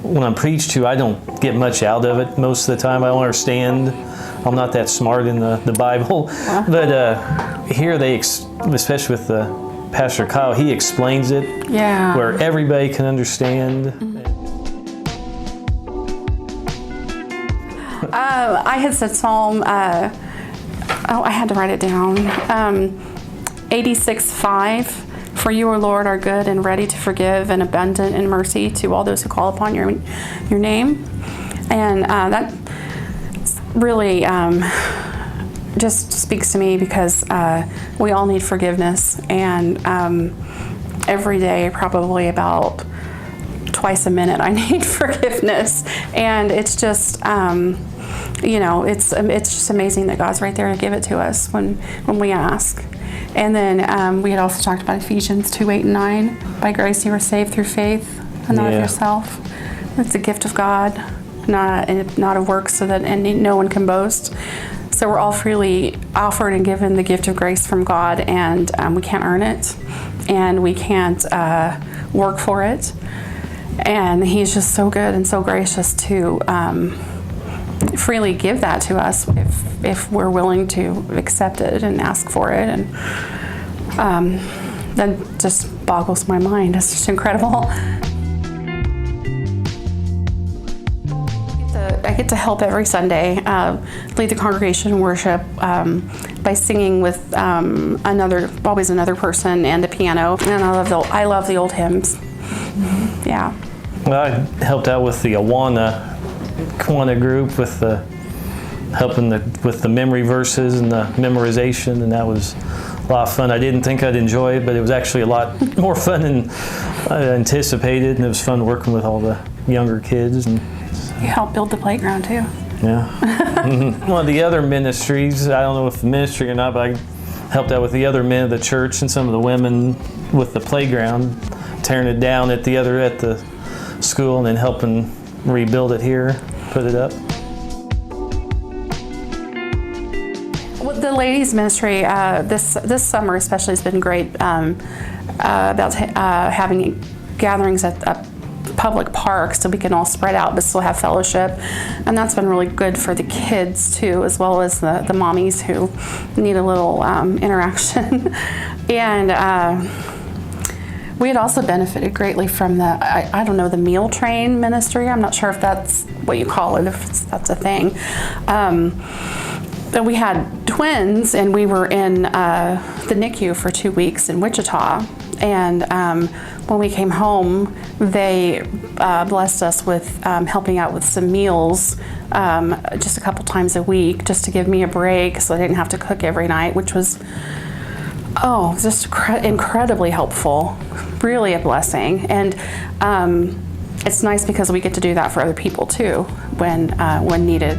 when I'm preached to, I don't get much out of it most of the time. I don't understand. I'm not that smart in the Bible. But here they, especially with Pastor Kyle, he explains it where everybody can understand. I had said Psalm, I had to write it down, 86:5. For you, O Lord, are good and ready to forgive and abundant in mercy to all those who call upon your name. And that really just speaks to me because we all need forgiveness. And every day, probably about twice a minute, I need forgiveness. And it's just, it's just amazing that God's right there to give it to us when we ask. And then we had also talked about Ephesians 2:8-9. By grace you are saved through faith, and not of yourself. It's a gift of God, not of works, so that no one can boast. So we're all freely offered and given the gift of grace from God, and we can't earn it, and we can't work for it. And He's just so good and so gracious to freely give that to us if we're willing to accept it and ask for it. And that just boggles my mind. It's just incredible. I get to help every Sunday lead the congregation in worship by singing with always another person and a piano. And I love the old hymns. Yeah. Well, I helped out with the Awana group with helping with the memory verses and the memorization, and that was a lot of fun. I didn't think I'd enjoy it, but it was actually a lot more fun than I anticipated, and it was fun working with all the younger kids. And you helped build the playground too. Yeah. One of the other ministries, I don't know if the ministry or not, but I helped out with the other men of the church and some of the women with the playground, tearing it down at the school and then helping rebuild it here, put it up. Well, the ladies ministry this summer especially has been great about having gatherings at public parks so we can all spread out but still have fellowship, and that's been really good for the kids too, as well as the mommies who need a little interaction. And we had also benefited greatly from the meal train ministry. I'm not sure if that's what you call it, if that's a thing. But we had twins, and we were in the NICU for 2 weeks in Wichita. And when we came home, they blessed us with helping out with some meals just a couple times a week, just to give me a break so I didn't have to cook every night, which was just incredibly helpful, really a blessing. And it's nice because we get to do that for other people too when needed.